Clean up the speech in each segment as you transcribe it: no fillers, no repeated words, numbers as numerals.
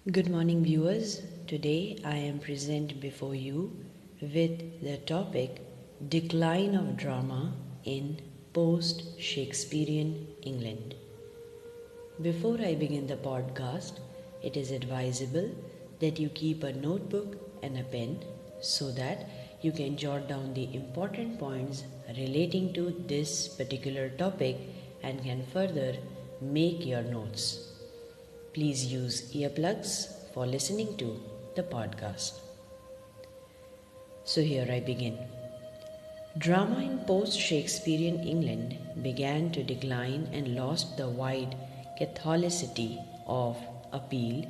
Good morning, viewers. Today I am present before you with the topic Decline of Drama in Post Shakespearean England. Before I begin the podcast, it is advisable that you keep a notebook and a pen so that you can jot down the important points relating to this particular topic and can further make your notes. Please use earplugs for listening to the podcast. So here I begin. Drama in post-Shakespearean England began to decline and lost the wide catholicity of appeal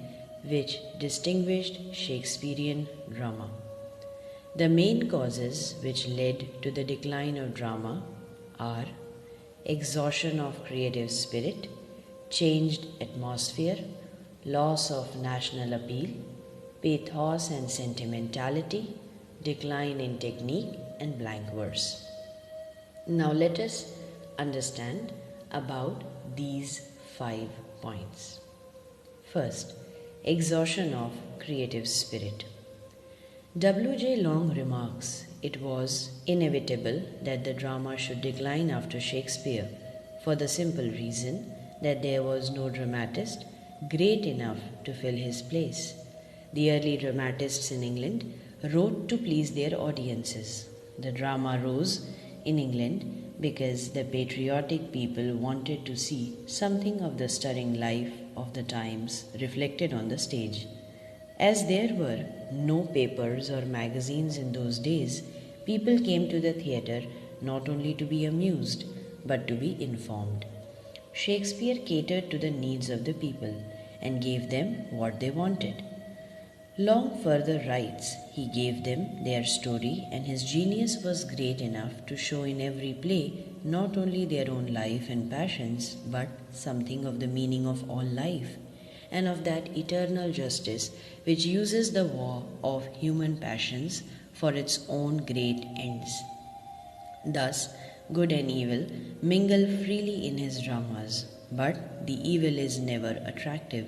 which distinguished Shakespearean drama. The main causes which led to the decline of drama are exhaustion of creative spirit, changed atmosphere, loss of national appeal, pathos and sentimentality, decline in technique, and blank verse. Now let us understand about these 5 points. First, exhaustion of creative spirit. W.J. Long remarks, it was inevitable that the drama should decline after Shakespeare for the simple reason that there was no dramatist great enough to fill his place. The early dramatists in England wrote to please their audiences. The drama rose in England because the patriotic people wanted to see something of the stirring life of the times reflected on the stage. As there were no papers or magazines in those days, people came to the theatre not only to be amused but to be informed. Shakespeare catered to the needs of the people and gave them what they wanted. Long further writes, he gave them their story, and his genius was great enough to show in every play not only their own life and passions, but something of the meaning of all life, and of that eternal justice which uses the war of human passions for its own great ends. Thus, good and evil mingle freely in his dramas, but the evil is never attractive,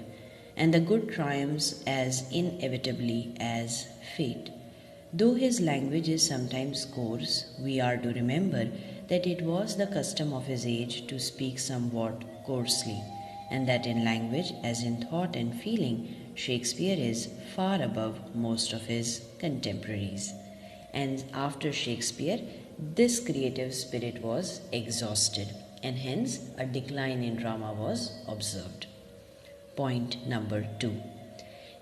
and the good triumphs as inevitably as fate. Though his language is sometimes coarse, we are to remember that it was the custom of his age to speak somewhat coarsely, and that in language, as in thought and feeling, Shakespeare is far above most of his contemporaries. And after Shakespeare, this creative spirit was exhausted, and hence a decline in drama was observed. Point number 2.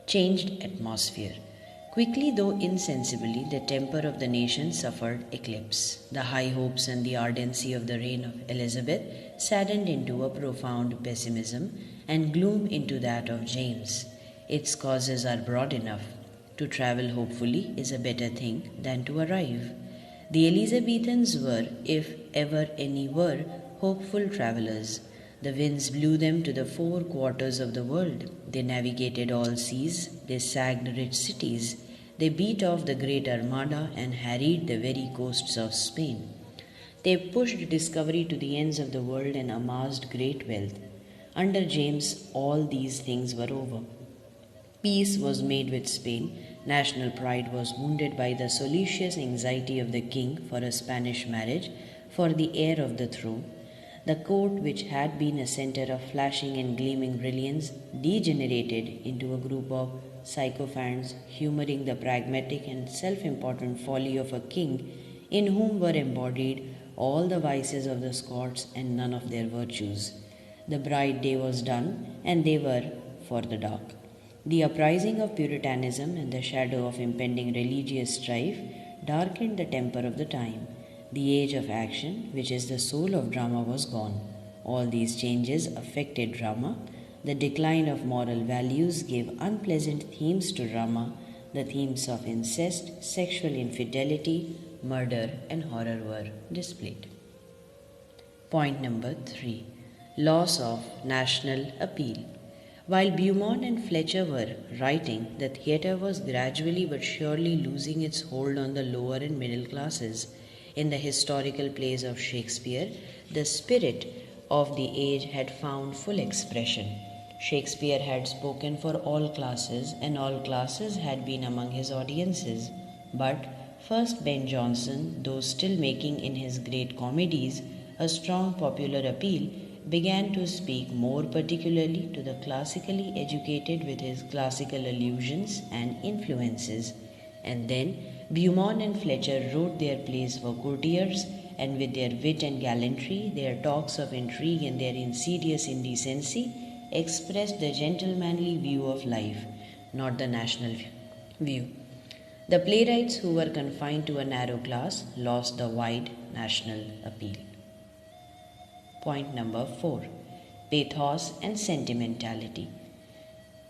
Changed atmosphere. Quickly though insensibly, the temper of the nation suffered eclipse. The high hopes and the ardency of the reign of Elizabeth saddened into a profound pessimism, and gloom into that of James. Its causes are broad enough. To travel hopefully is a better thing than to arrive. The Elizabethans were, if ever any were, hopeful travellers. The winds blew them to the 4 quarters of the world. They navigated all seas, they sacked rich cities, they beat off the great armada and harried the very coasts of Spain. They pushed discovery to the ends of the world and amassed great wealth. Under James, all these things were over. Peace was made with Spain. National pride was wounded by the solicitous anxiety of the king for a Spanish marriage, for the heir of the throne. The court, which had been a center of flashing and gleaming brilliance, degenerated into a group of sycophants humoring the pragmatic and self-important folly of a king in whom were embodied all the vices of the Scots and none of their virtues. The bright day was done, and they were for the dark. The uprising of Puritanism and the shadow of impending religious strife darkened the temper of the time. The age of action, which is the soul of drama, was gone. All these changes affected drama. The decline of moral values gave unpleasant themes to drama. The themes of incest, sexual infidelity, murder, and horror were displayed. Point number 3. Loss of national appeal. While Beaumont and Fletcher were writing, the theatre was gradually but surely losing its hold on the lower and middle classes. In the historical plays of Shakespeare, the spirit of the age had found full expression. Shakespeare had spoken for all classes, and all classes had been among his audiences. But first Ben Jonson, though still making in his great comedies a strong popular appeal, began to speak more particularly to the classically educated with his classical allusions and influences. And then Beaumont and Fletcher wrote their plays for courtiers, and with their wit and gallantry, their talks of intrigue, and their insidious indecency, expressed the gentlemanly view of life, not the national view. The playwrights who were confined to a narrow class lost the wide national appeal. Point number 4. Pathos and sentimentality.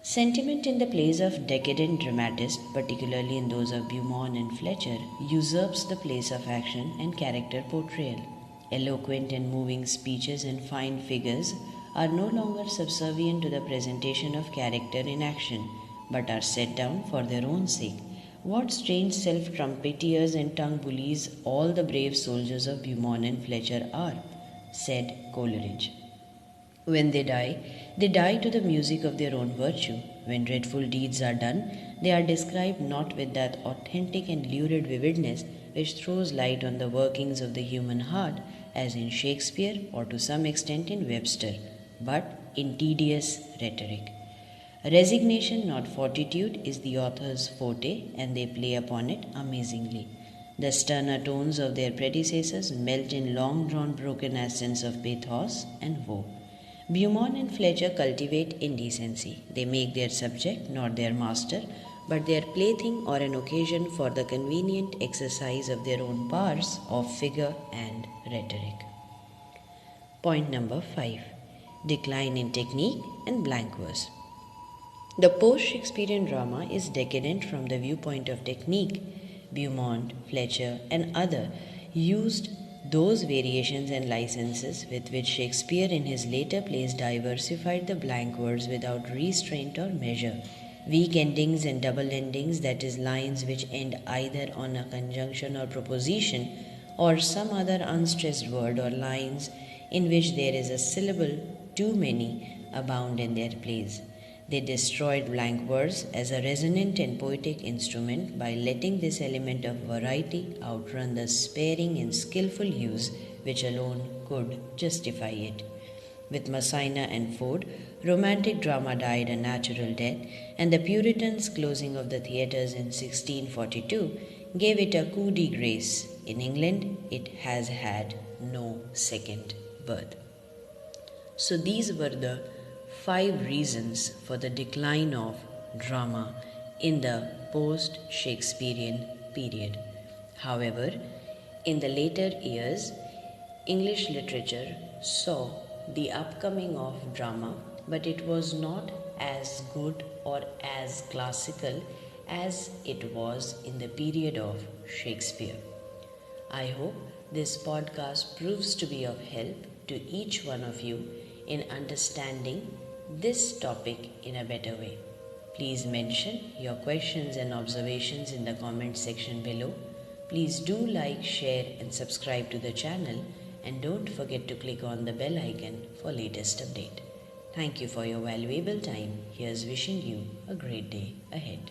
Sentiment in the plays of decadent dramatists, particularly in those of Beaumont and Fletcher, usurps the place of action and character portrayal. Eloquent and moving speeches and fine figures are no longer subservient to the presentation of character in action, but are set down for their own sake. What strange self-trumpeters and tongue bullies all the brave soldiers of Beaumont and Fletcher are, said Coleridge. When they die to the music of their own virtue. When dreadful deeds are done, they are described not with that authentic and lurid vividness which throws light on the workings of the human heart, as in Shakespeare or to some extent in Webster, but in tedious rhetoric. Resignation, not fortitude, is the author's forte, and they play upon it amazingly. The sterner tones of their predecessors melt in long-drawn broken accents of pathos and woe. Beaumont and Fletcher cultivate indecency. They make their subject not their master, but their plaything or an occasion for the convenient exercise of their own powers of figure and rhetoric. Point number 5. Decline in technique and blank verse. The post-Shakespearean drama is decadent from the viewpoint of technique. Beaumont, Fletcher, and others used those variations and licenses with which Shakespeare in his later plays diversified the blank words without restraint or measure. Weak endings and double endings, that is, lines which end either on a conjunction or proposition or some other unstressed word, or lines in which there is a syllable too many, abound in their plays. They destroyed blank verse as a resonant and poetic instrument by letting this element of variety outrun the sparing and skillful use which alone could justify it. With Messina and Ford, romantic drama died a natural death, and the Puritans' closing of the theatres in 1642 gave it a coup de grace. In England, it has had no second birth. So these were the 5 reasons for the decline of drama in the post-Shakespearean period. However, in the later years, English literature saw the upcoming of drama, but it was not as good or as classical as it was in the period of Shakespeare. I hope this podcast proves to be of help to each one of you in understanding this topic in a better way. Please mention your questions and observations in the comment section below. Please do like, share and subscribe to the channel, and don't forget to click on the bell icon for latest update. Thank you for your valuable time. Here's wishing you a great day ahead.